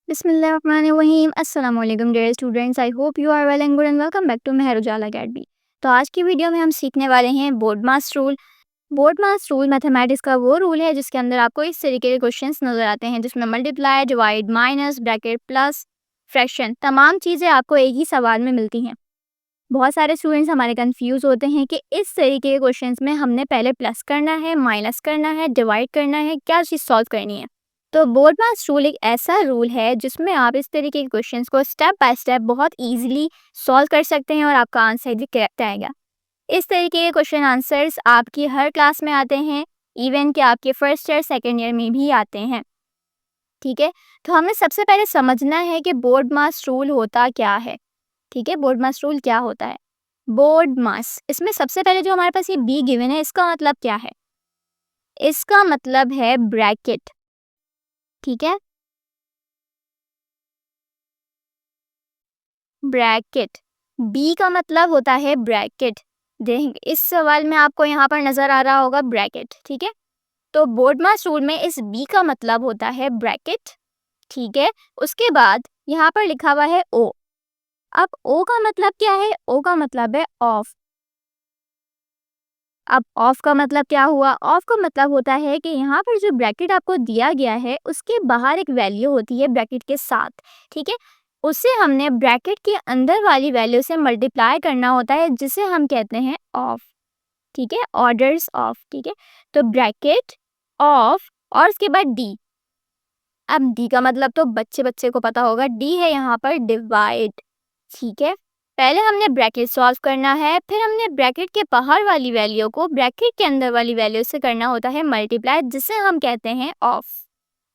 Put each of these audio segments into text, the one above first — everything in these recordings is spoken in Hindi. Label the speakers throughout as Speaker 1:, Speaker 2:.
Speaker 1: बिस्मिल्लाहिर्रहमानिर्रहीम अस्सलाम वालेकुम dear students. I hope you are well and good and welcome back to Mehar Ujala academy. तो आज की वीडियो में हम सीखने वाले हैं BODMAS rule. BODMAS rule mathematics का वो रूल है जिसके अंदर आपको इस तरीके के क्वेश्चंस नज़र आते हैं जिसमें multiply, divide, minus, bracket, plus, fraction तमाम चीज़ें आपको एक ही सवाल में मिलती हैं। बहुत सारे स्टूडेंट्स हमारे कंफ्यूज होते हैं कि इस तरीके के क्वेश्चंस में हमने पहले प्लस करना है, माइनस करना है, डिवाइड करना है, क्या चीज़ सॉल्व करनी है। तो बोर्डमास रूल एक ऐसा रूल है जिसमें आप इस तरीके के क्वेश्चंस को स्टेप बाय स्टेप बहुत इजीली सॉल्व कर सकते हैं और आपका आंसर भी करेक्ट आएगा। इस तरीके के क्वेश्चन आंसर्स आपकी हर क्लास में आते हैं, इवन कि आपके फर्स्ट ईयर सेकेंड ईयर में भी आते हैं। ठीक है, तो हमें सबसे पहले समझना है कि बोर्डमास रूल होता क्या है। ठीक है, बोर्डमास रूल क्या होता है। बोर्ड मास, इसमें सबसे पहले जो हमारे पास ये बी गिवन है इसका मतलब क्या है। इसका मतलब है ब्रैकेट। ठीक है, ब्रैकेट, बी का मतलब होता है ब्रैकेट। देखेंगे इस सवाल में आपको यहाँ पर नजर आ रहा होगा ब्रैकेट। ठीक है, तो बोर्डमास रूल में इस बी का मतलब होता है ब्रैकेट। ठीक है, उसके बाद यहाँ पर लिखा हुआ है ओ। अब ओ का मतलब क्या है, ओ का मतलब है ऑफ। अब ऑफ का मतलब क्या हुआ, ऑफ का मतलब होता है कि यहाँ पर जो ब्रैकेट आपको दिया गया है उसके बाहर एक वैल्यू होती है ब्रैकेट के साथ। ठीक है, उसे हमने ब्रैकेट के अंदर वाली वैल्यू से मल्टीप्लाई करना होता है जिसे हम कहते हैं ऑफ। ठीक है, ऑर्डर्स ऑफ। ठीक है, तो ब्रैकेट ऑफ और उसके बाद डी। अब डी का मतलब तो बच्चे बच्चे को पता होगा, डी है यहाँ पर डिवाइड। ठीक है, पहले हमने ब्रैकेट सॉल्व करना है, फिर हमने ब्रैकेट के बाहर वाली वैल्यू को ब्रैकेट के अंदर वाली वैल्यू से करना होता है मल्टीप्लाई जिसे हम कहते हैं ऑफ।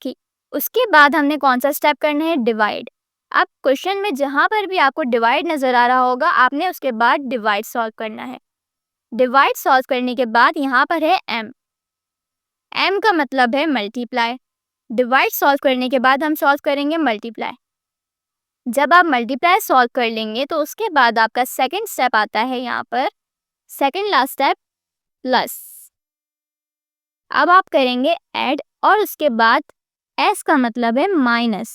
Speaker 1: ठीक, उसके बाद हमने कौन सा स्टेप करना है, डिवाइड। अब क्वेश्चन में जहाँ पर भी आपको डिवाइड नजर आ रहा होगा आपने उसके बाद डिवाइड सॉल्व करना है। डिवाइड सॉल्व करने के बाद यहाँ पर है एम। एम का मतलब है मल्टीप्लाई। डिवाइड सॉल्व करने के बाद हम सॉल्व करेंगे मल्टीप्लाई। जब आप मल्टीप्लाई सॉल्व कर लेंगे तो उसके बाद आपका सेकंड स्टेप आता है यहाँ पर, सेकंड लास्ट स्टेप प्लस। अब आप करेंगे ऐड और उसके बाद एस का मतलब है माइनस।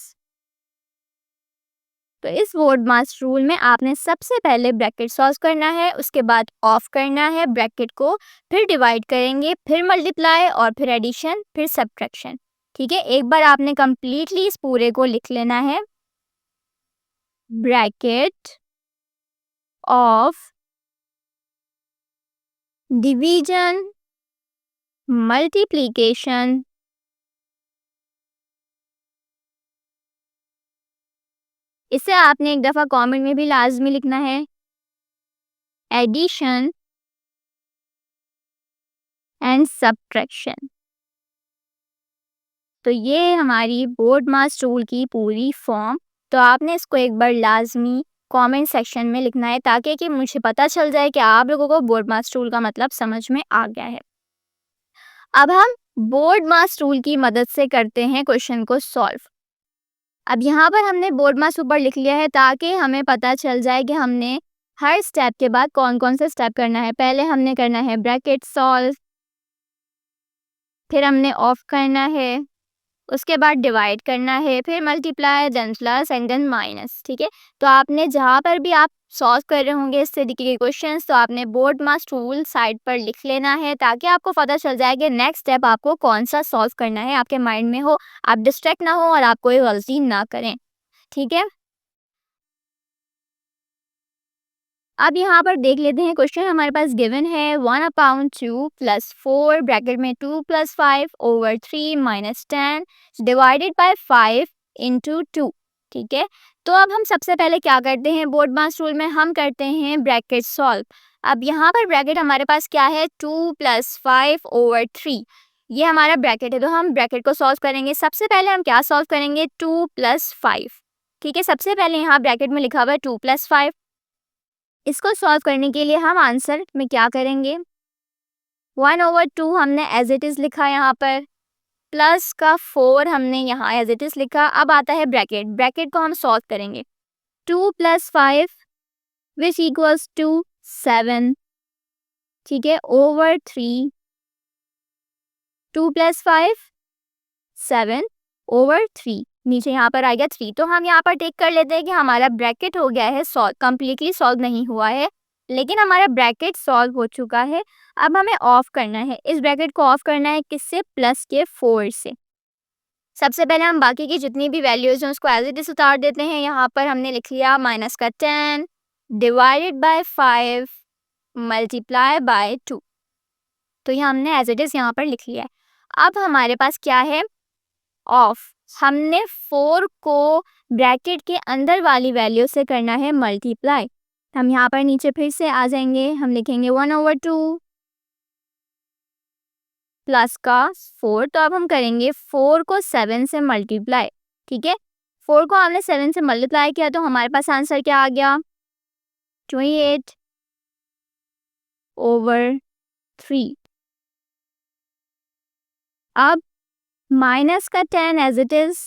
Speaker 1: तो इस बोर्डमास रूल में आपने सबसे पहले ब्रैकेट सॉल्व करना है, उसके बाद ऑफ करना है ब्रैकेट को, फिर डिवाइड करेंगे, फिर मल्टीप्लाई और फिर एडिशन, फिर सब्ट्रैक्शन। ठीक है, एक बार आपने कंप्लीटली इस पूरे को लिख लेना है। ब्रैकेट ऑफ डिवीजन, मल्टीप्लिकेशन, इसे आपने एक दफ़ा कमेंट में भी लाजमी लिखना है, एडिशन एंड सब्ट्रैक्शन। तो ये हमारी बोर्डमास रूल की पूरी फॉर्म। तो आपने इसको एक बार लाजमी कमेंट सेक्शन में लिखना है ताकि कि मुझे पता चल जाए कि आप लोगों को बोर्डमास रूल का मतलब समझ में आ गया है। अब हम बोर्डमास रूल की मदद से करते हैं क्वेश्चन को सॉल्व। अब यहाँ पर हमने बोर्डमास ऊपर लिख लिया है ताकि हमें पता चल जाए कि हमने हर स्टेप के बाद कौन कौन सा स्टेप करना है। पहले हमने करना है ब्रैकेट सॉल्व, फिर हमने ऑफ करना है, उसके बाद डिवाइड करना है, फिर multiply, then plus and then minus. ठीक है, तो आपने जहाँ पर भी आप सॉल्व कर रहे होंगे इस तरीके के क्वेश्चंस तो आपने बोर्डमास रूल साइड पर लिख लेना है ताकि आपको पता चल जाए कि नेक्स्ट स्टेप आपको कौन सा सॉल्व करना है, आपके माइंड में हो, आप डिस्ट्रैक्ट ना हो और आप कोई गलती ना करें। ठीक है, अब यहाँ पर देख लेते हैं क्वेश्चन हमारे पास गिवन है 1/2 प्लस 4 ब्रैकेट में 2 plus 5 over 3 minus 10 divided by 5 into 2। ठीक है, तो अब हम सबसे पहले क्या करते हैं, बोर्डमास रूल में हम करते हैं ब्रैकेट सॉल्व। अब यहाँ पर ब्रैकेट हमारे पास क्या है, 2 प्लस 5 ओवर 3, ये हमारा ब्रैकेट है। तो हम ब्रैकेट को सॉल्व करेंगे। सबसे पहले हम क्या सॉल्व करेंगे, 2 प्लस 5। ठीक है, सबसे पहले यहाँ ब्रैकेट में लिखा हुआ है 2 प्लस 5। इसको सॉल्व करने के लिए हम आंसर में क्या करेंगे, 1/2 हमने एज इट इज़ लिखा यहाँ पर, प्लस का 4 हमने यहाँ एज इट इज़ लिखा। अब आता है ब्रैकेट, ब्रैकेट को हम सॉल्व करेंगे। 2 प्लस 5 विच इक्वल्स टू 7। ठीक है, ओवर 3, 2 प्लस 5 7 ओवर 3। नीचे यहाँ पर आ गया 3। तो हम यहाँ पर टेक कर लेते हैं कि हमारा ब्रैकेट हो गया है सॉल्व, कम्प्लीटली सॉल्व नहीं हुआ है, लेकिन हमारा ब्रैकेट सॉल्व हो चुका है। अब हमें ऑफ करना है, इस ब्रैकेट को ऑफ करना है किससे? प्लस के 4 से। सबसे पहले हम बाकी की जितनी भी वैल्यूज हैं उसको एज इट इज उतार देते हैं। यहाँ पर हमने लिख लिया माइनस का 10 डिवाइडेड बाय 5 मल्टीप्लाई बाय 2। तो ये हमने एज इट इज यहाँ पर लिख लिया है। अब हमारे पास क्या है? ऑफ। हमने 4 को ब्रैकेट के अंदर वाली वैल्यू से करना है मल्टीप्लाई। हम यहाँ पर नीचे फिर से आ जाएंगे, हम लिखेंगे 1/2 प्लस का 4। तो अब हम करेंगे 4 को 7 से मल्टीप्लाई। ठीक है, 4 को हमने 7 से मल्टीप्लाई किया तो हमारे पास आंसर क्या आ गया? 28/3। अब माइनस का 10 एज इट इज,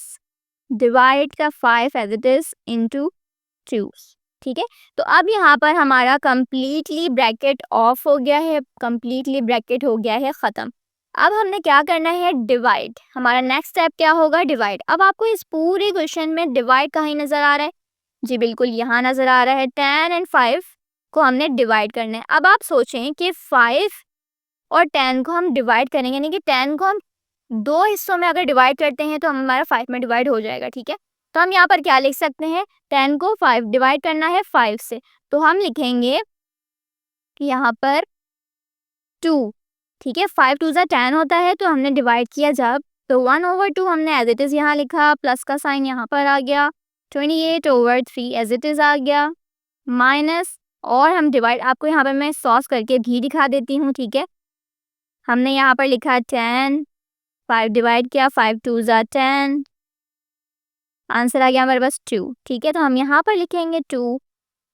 Speaker 1: डिवाइड का 5 एज इट इज इनटू 2। ठीक है, तो अब यहाँ पर हमारा कंप्लीटली ब्रैकेट ऑफ हो गया है, कंप्लीटली ब्रैकेट हो गया है ख़त्म। अब हमने क्या करना है? डिवाइड। हमारा नेक्स्ट स्टेप क्या होगा? डिवाइड। अब आपको इस पूरे क्वेश्चन में डिवाइड कहीं नज़र आ रहा है? जी बिल्कुल, यहाँ नज़र आ रहा है। 10 और 5 को हमने डिवाइड करना है। अब आप सोचें कि 5 और 10 को हम डिवाइड करेंगे, यानी कि 10 को हम 2 हिस्सों में अगर डिवाइड करते हैं तो हमारा 5 में डिवाइड हो जाएगा। ठीक है, तो हम यहाँ पर क्या लिख सकते हैं? 10 को 5 डिवाइड करना है 5 से, तो हम लिखेंगे कि यहाँ पर 2। ठीक है, 5 2 ज़ा 10 होता है, तो हमने डिवाइड किया जब, तो 1/2 हमने एज इट इज़ यहाँ लिखा, प्लस का साइन यहाँ पर आ गया, 28/3 एज इट इज़ आ गया, माइनस, और हम डिवाइड, आपको यहाँ पर मैं सॉस करके भी दिखा देती हूँ। ठीक है, हमने यहाँ पर लिखा 10, 5 डिवाइड किया, 5 2 ज़ा 10, आंसर आ गया हमारे पास 2। ठीक है, तो हम यहाँ पर लिखेंगे 2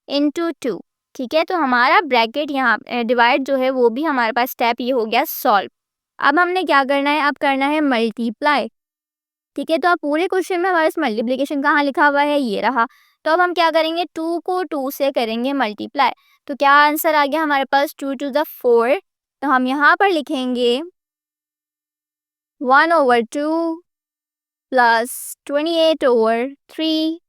Speaker 1: इंटू 2। ठीक है, तो हमारा ब्रैकेट यहाँ डिवाइड जो है वो भी हमारे पास स्टेप ये हो गया सॉल्व। अब हमने क्या करना है? अब करना है मल्टीप्लाई। ठीक है, तो अब पूरे क्वेश्चन में हमारे पास मल्टीप्लिकेशन कहाँ लिखा हुआ है? ये रहा। तो अब हम क्या करेंगे? 2 को 2 से करेंगे मल्टीप्लाई। तो क्या आंसर आ गया हमारे पास? 2 2 ज़ा 4। तो हम यहाँ पर लिखेंगे 1/2 प्लस 28/3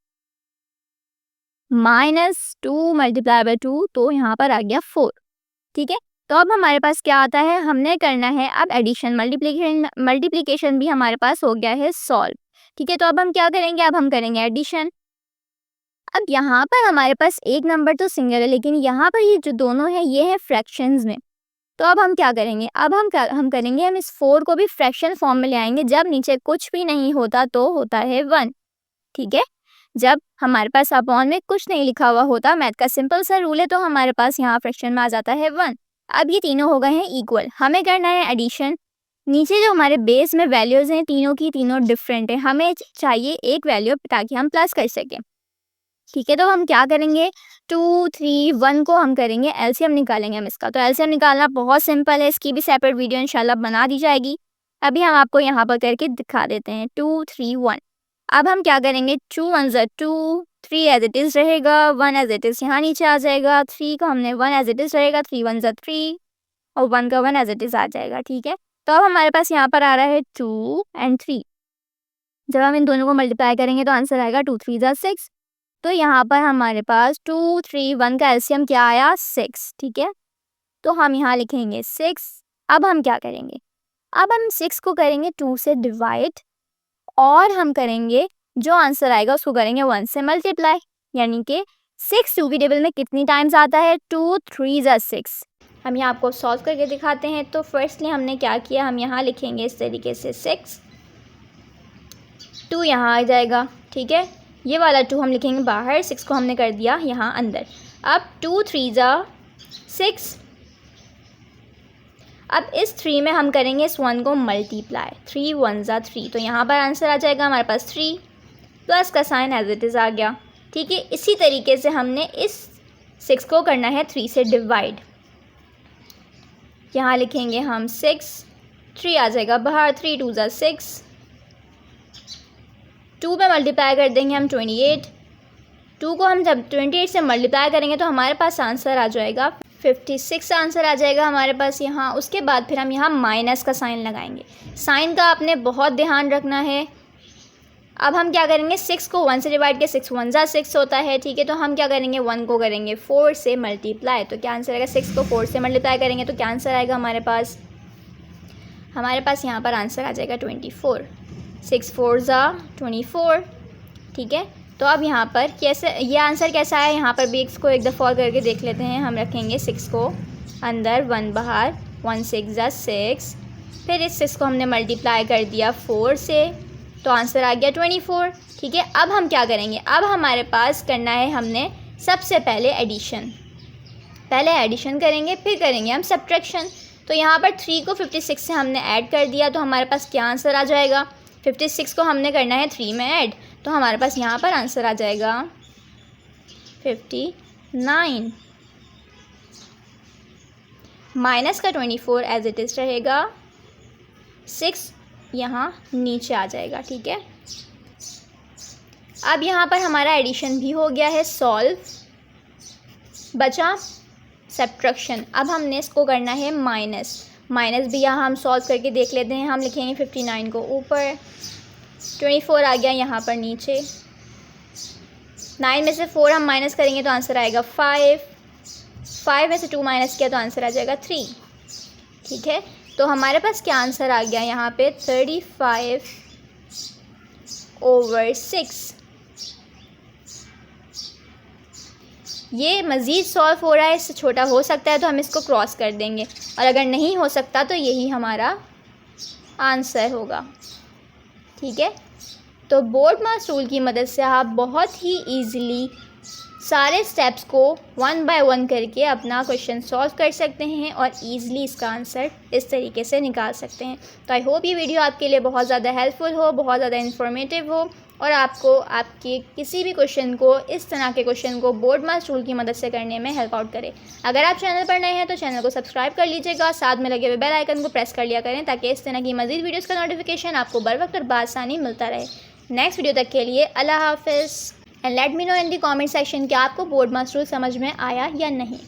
Speaker 1: माइनस 2 मल्टीप्लाई बाय 2, तो यहाँ पर आ गया 4। ठीक है, तो अब हमारे पास क्या आता है? हमने करना है अब एडिशन। मल्टीप्लिकेशन भी हमारे पास हो गया है सॉल्व। ठीक है, तो अब हम क्या करेंगे? अब हम करेंगे एडिशन। अब यहाँ पर हमारे पास एक नंबर तो सिंगल है, लेकिन यहाँ पर ये जो दोनों है ये है फ्रैक्शंस में। तो अब हम क्या करेंगे? अब हम करेंगे, हम इस 4 को भी फ्रैक्शन फॉर्म में ले आएंगे। जब नीचे कुछ भी नहीं होता तो होता है 1। ठीक है, जब हमारे पास अपॉन में कुछ नहीं लिखा हुआ होता, मैथ का सिंपल सा रूल है, तो हमारे पास यहाँ फ्रैक्शन में आ जाता है 1। अब ये तीनों हो गए हैं इक्वल, हमें करना है एडिशन। नीचे जो हमारे बेस में वैल्यूज़ हैं तीनों की तीनों डिफरेंट है, हमें चाहिए एक वैल्यू ताकि हम प्लस कर सकें। ठीक है, तो हम क्या करेंगे? 2 3 1 को हम करेंगे एलसीएम निकालेंगे हम इसका। तो एलसीएम निकालना बहुत सिंपल है, इसकी भी सेपरेट वीडियो इंशाल्लाह बना दी जाएगी। अभी हम आपको यहाँ पर करके दिखा देते हैं। 2 3 1। अब हम क्या करेंगे? 2 1 ज़ा 2, 3 एज इट इज़ रहेगा, 1 एज इट इज़ यहाँ नीचे आ जाएगा, 3 को हमने 1 एज इट इज़ रहेगा, 3 1 ज़ा 3, और 1 का 1 एज इट इज़ आ जाएगा। ठीक है, तो अब हमारे पास यहाँ पर आ रहा है 2 और 3। जब हम इन दोनों को मल्टीप्लाई करेंगे तो आंसर आएगा 2 3 ज़ा 6। तो यहाँ पर हमारे पास 2 3 1 का एलसीएम क्या आया? 6। ठीक है, तो हम यहाँ लिखेंगे 6। अब हम क्या करेंगे? अब हम 6 को करेंगे 2 से डिवाइड, और हम करेंगे जो आंसर आएगा उसको करेंगे 1 से मल्टीप्लाई, यानी कि 6 टू की टेबल में कितनी टाइम्स आता है? 2 3 ज़ा 6। हम यहाँ आपको सॉल्व करके दिखाते हैं। तो फर्स्टली हमने क्या किया? हम यहाँ लिखेंगे इस तरीके से 6, 2 यहाँ आ जाएगा। ठीक है, ये वाला 2 हम लिखेंगे बाहर, 6 को हमने कर दिया यहाँ अंदर। अब 2 3 ज़ा 6। अब इस 3 में हम करेंगे इस 1 को मल्टीप्लाई, 3 1 ज़ा 3, तो यहाँ पर आंसर आ जाएगा हमारे पास 3, प्लस का साइन एज इट इज़ आ गया। ठीक है, इसी तरीके से हमने इस 6 को करना है 3 से डिवाइड। यहाँ लिखेंगे हम 6, 3 आ जाएगा बाहर, 3 2 ज़ा 6, 2 पे मल्टीप्लाई कर देंगे हम 28। 2 को हम जब 28 से मल्टीप्लाई करेंगे तो हमारे पास आंसर आ जाएगा 56 आंसर आ जाएगा हमारे पास यहाँ। उसके बाद फिर हम यहाँ माइनस का साइन लगाएंगे। साइन का आपने बहुत ध्यान रखना है। अब हम क्या करेंगे, 6 को 1 से डिवाइड किया, 6 1 ज़ा 6 होता है, ठीक है। तो हम क्या करेंगे, 1 को करेंगे 4 से मल्टीप्लाई, तो क्या आंसर आएगा, 6 को 4 से मल्टीप्लाई करेंगे तो क्या आंसर आएगा हमारे पास यहाँ पर आंसर आ जाएगा 24। 6 4 ज़ा 24, ठीक है। तो अब यहाँ पर कैसे ये आंसर कैसा है, यहाँ पर भी इसको एक दफ़ा और करके देख लेते हैं। हम रखेंगे 6 को अंदर, 1 बाहर, 1 6 ज़ा 6, फिर इस 6 को हमने मल्टीप्लाई कर दिया 4 से, तो आंसर आ गया 24, ठीक है। अब हम क्या करेंगे, अब हमारे पास करना है हमने सबसे पहले एडिशन, पहले एडिशन करेंगे फिर करेंगे हम सब्ट्रैक्शन। तो यहाँ पर 3 को 56 से हमने ऐड कर दिया, तो हमारे पास क्या आंसर आ जाएगा, 56 को हमने करना है 3 में ऐड, तो हमारे पास यहाँ पर आंसर आ जाएगा 59। माइनस का 24 एज इट इज़ रहेगा, 6 यहाँ नीचे आ जाएगा, ठीक है। अब यहाँ पर हमारा एडिशन भी हो गया है सॉल्व, बचा सब्ट्रैक्शन। अब हमने इसको करना है माइनस, माइनस भी यहाँ हम सॉल्व करके देख लेते हैं। हम लिखेंगे 59 को ऊपर, 24 आ गया यहाँ पर नीचे, 9 में से 4 हम माइनस करेंगे तो आंसर आएगा 5, 5 में से 2 माइनस किया तो आंसर आ जाएगा 3, ठीक है। तो हमारे पास क्या आंसर आ गया यहाँ पे 35/6। ये मज़ीद सॉल्व हो रहा है, इससे छोटा हो सकता है तो हम इसको क्रॉस कर देंगे, और अगर नहीं हो सकता तो यही हमारा आंसर होगा, ठीक है। तो बोर्ड मास रूल की मदद से आप बहुत ही ईज़िली सारे स्टेप्स को 1 बाय 1 करके अपना क्वेश्चन सॉल्व कर सकते हैं और ईज़िली इसका आंसर इस तरीके से निकाल सकते हैं। तो आई होप ये वीडियो आपके लिए बहुत ज़्यादा हेल्पफुल हो, बहुत ज़्यादा इन्फॉर्मेटिव हो, और आपको आपके किसी भी क्वेश्चन को, इस तरह के क्वेश्चन को बोर्ड मास रूल की मदद से करने में हेल्प आउट करे। अगर आप चैनल पर नए हैं तो चैनल को सब्सक्राइब कर लीजिएगा, साथ में लगे हुए बेल आइकन को प्रेस कर लिया करें ताकि इस तरह की मज़ीद वीडियोज़ का नोटिफिकेशन आपको बर वक्त और बासानी मिलता रहे। नेक्स्ट वीडियो तक के लिए अल्लाह हाफिज़, and let me know in the comment section कि आपको बोर्ड मास रूल समझ में आया या नहीं।